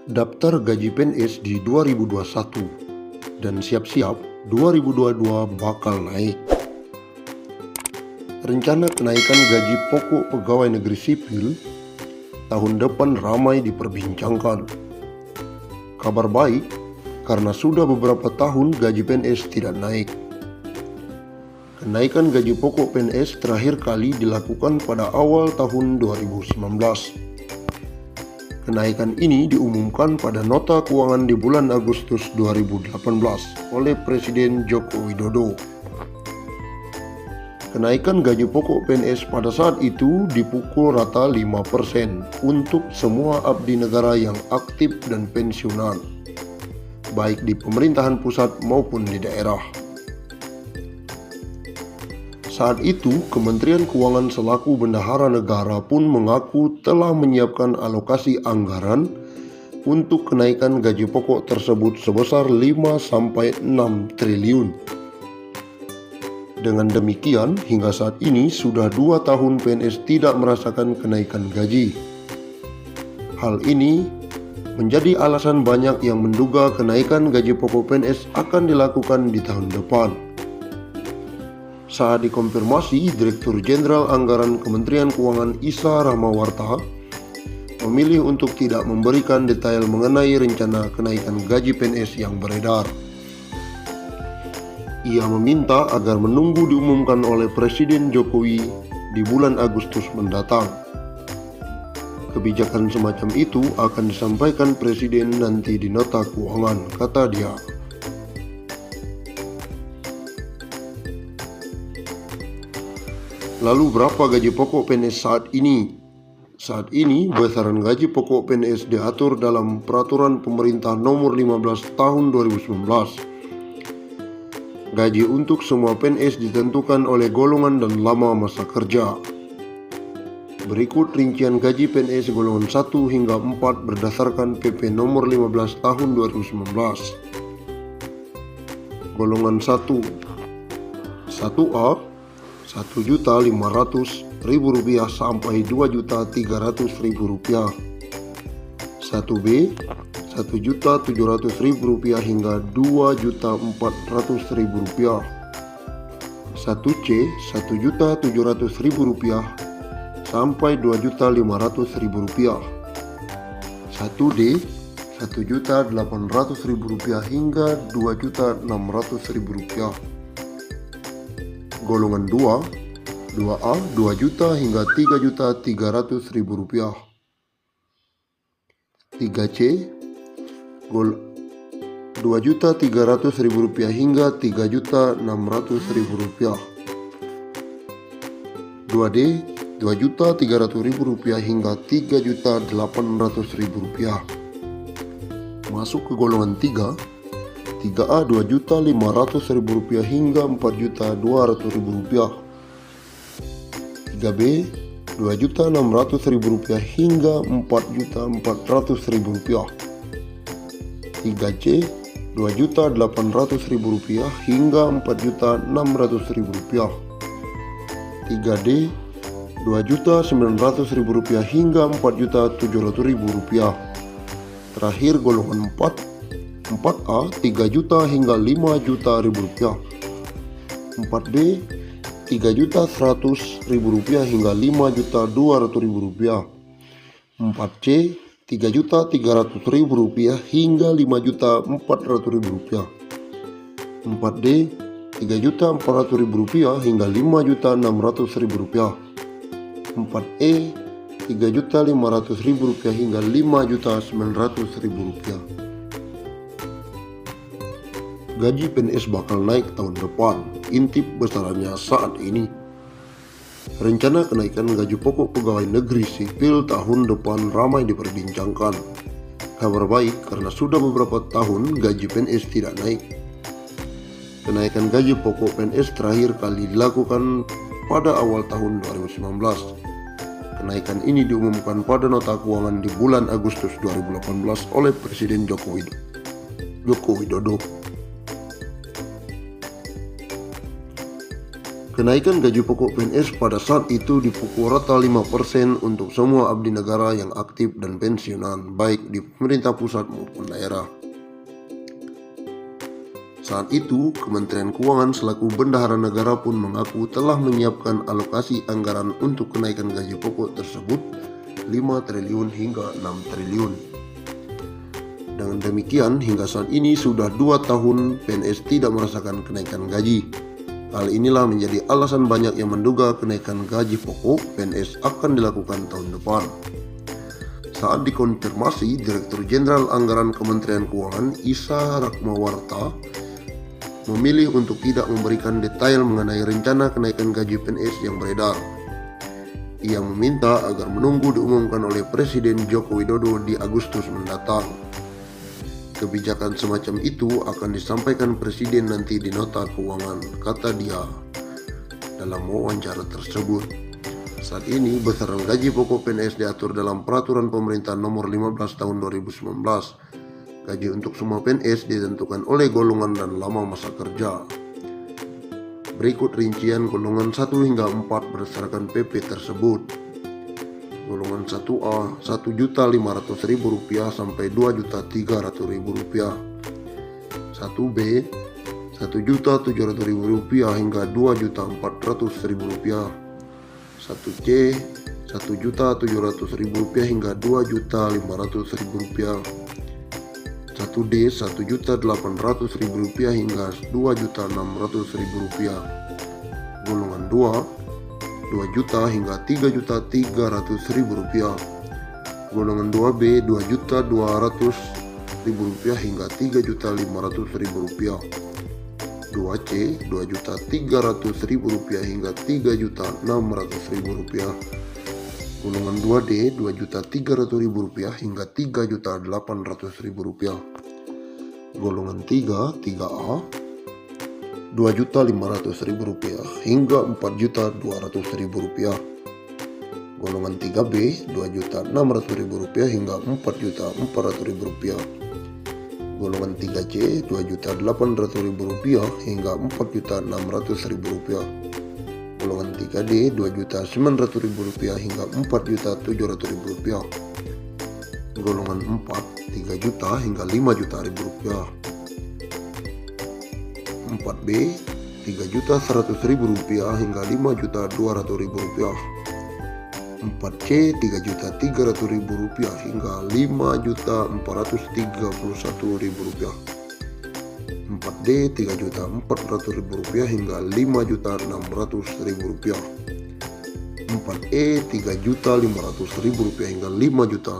daftar gaji PNS di 2021 dan siap-siap 2022 bakal naik. Rencana kenaikan gaji pokok pegawai negeri sipil tahun depan ramai diperbincangkan. Kabar baik karena sudah beberapa tahun gaji PNS tidak naik. Kenaikan gaji pokok PNS terakhir kali dilakukan pada awal tahun 2019. Kenaikan ini diumumkan pada nota keuangan di bulan Agustus 2018 oleh Presiden Joko Widodo. Kenaikan gaji pokok PNS pada saat itu dipukul rata 5% untuk semua abdi negara yang aktif dan pensiunan, baik di pemerintahan pusat maupun di daerah. Saat itu, Kementerian Keuangan selaku bendahara negara pun mengaku telah menyiapkan alokasi anggaran untuk kenaikan gaji pokok tersebut sebesar 5-6 triliun. Dengan demikian, hingga saat ini sudah 2 tahun PNS tidak merasakan kenaikan gaji. Hal ini menjadi alasan banyak yang menduga kenaikan gaji pokok PNS akan dilakukan di tahun depan. Saat dikonfirmasi, Direktur Jenderal Anggaran Kementerian Keuangan Isa Rahmawarta memilih untuk tidak memberikan detail mengenai rencana kenaikan gaji PNS yang beredar. Ia meminta agar menunggu diumumkan oleh Presiden Jokowi di bulan Agustus mendatang. Kebijakan semacam itu akan disampaikan Presiden nanti di nota keuangan, kata dia. Lalu berapa gaji pokok PNS saat ini? Saat ini besaran gaji pokok PNS diatur dalam Peraturan Pemerintah Nomor 15 Tahun 2019. Gaji untuk semua PNS ditentukan oleh golongan dan lama masa kerja. Berikut rincian gaji PNS golongan 1 hingga 4 berdasarkan PP Nomor 15 Tahun 2019. Golongan 1, 1A, Rp1.500.000 sampai Rp2.300.000. 1B, Rp1.700.000 hingga Rp2.400.000. 1C, Rp1.700.000 sampai Rp2.500.000. 1D, Rp1.800.000 hingga Rp2.600.000. Golongan 2, 2A, Rp2 juta hingga Rp3.300.000. 3C, Rp2.300.000 hingga Rp3.600.000. 2D, Rp2.300.000 hingga Rp3.800.000. Masuk ke golongan 3, 3A Rp2.500.000 hingga Rp4.200.000. 3B Rp2.600.000 hingga Rp4.400.000. 3C Rp2.800.000 hingga Rp4.600.000. 3D Rp2.900.000 hingga Rp4.700.000. Terakhir golongan 4, 4A Rp3 juta hingga Rp5.000.000. 4D Rp3.100.000 hingga Rp5.200.000. 4C Rp3.300.000 hingga Rp5.400.000. 4D Rp3.400.000 hingga Rp5.600.000. 4E Rp3.500.000 hingga Rp5.900.000. Gaji PNS bakal naik tahun depan, intip besarannya saat ini. Rencana kenaikan gaji pokok pegawai negeri sipil tahun depan ramai diperbincangkan. Kabar baik karena sudah beberapa tahun gaji PNS tidak naik. Kenaikan gaji pokok PNS terakhir kali dilakukan pada awal tahun 2019. Kenaikan ini diumumkan pada nota keuangan di bulan Agustus 2018 oleh Presiden Joko Widodo. Kenaikan gaji pokok PNS pada saat itu dipukul rata 5% untuk semua abdi negara yang aktif dan pensiunan, baik di pemerintah pusat maupun daerah. Saat itu, Kementerian Keuangan selaku bendahara negara pun mengaku telah menyiapkan alokasi anggaran untuk kenaikan gaji pokok tersebut 5 triliun hingga 6 triliun. Dengan demikian, hingga saat ini sudah 2 tahun PNS tidak merasakan kenaikan gaji. Hal inilah menjadi alasan banyak yang menduga kenaikan gaji pokok PNS akan dilakukan tahun depan. Saat dikonfirmasi, Direktur Jenderal Anggaran Kementerian Keuangan Isa Rakmawarta memilih untuk tidak memberikan detail mengenai rencana kenaikan gaji PNS yang beredar. Ia meminta agar menunggu diumumkan oleh Presiden Joko Widodo di Agustus mendatang. Kebijakan semacam itu akan disampaikan Presiden nanti di nota keuangan, kata dia dalam wawancara tersebut. Saat ini besaran gaji pokok PNS diatur dalam Peraturan Pemerintah Nomor 15 Tahun 2019. Gaji untuk semua PNS ditentukan oleh golongan dan lama masa kerja. Berikut rincian golongan 1 hingga 4 berdasarkan PP tersebut. Golongan 1A Rp1.500.000 sampai Rp2.300.000. 1B Rp1.700.000 hingga Rp2.400.000. 1C Rp1.700.000 hingga Rp2.500.000. 1D Rp1.800.000 hingga Rp2.600.000. Golongan 2 2 juta hingga Rp3.300.000. Golongan 2B Rp2.200.000 hingga Rp3.500.000. 2C Rp2.300.000 hingga Rp3.600.000. Golongan 2D Rp2.300.000 hingga Rp3.800.000. Golongan 3A Rp2.500.000 hingga Rp4.200.000. Golongan 3B Rp2.600.000 hingga Rp4.400.000. Golongan 3C Rp2.800.000 hingga Rp4.600.000. Golongan 3D Rp2.900.000 hingga Rp4.700.000. Golongan 4 3 juta hingga Rp5.000.000. 4B Rp3.100.000 hingga Rp5.200.000. 4C Rp3.300.000 hingga Rp5.431.000. 4D Rp3.400.000 hingga Rp5.600.000. 4E Rp3.500.000 hingga Rp5.000.000.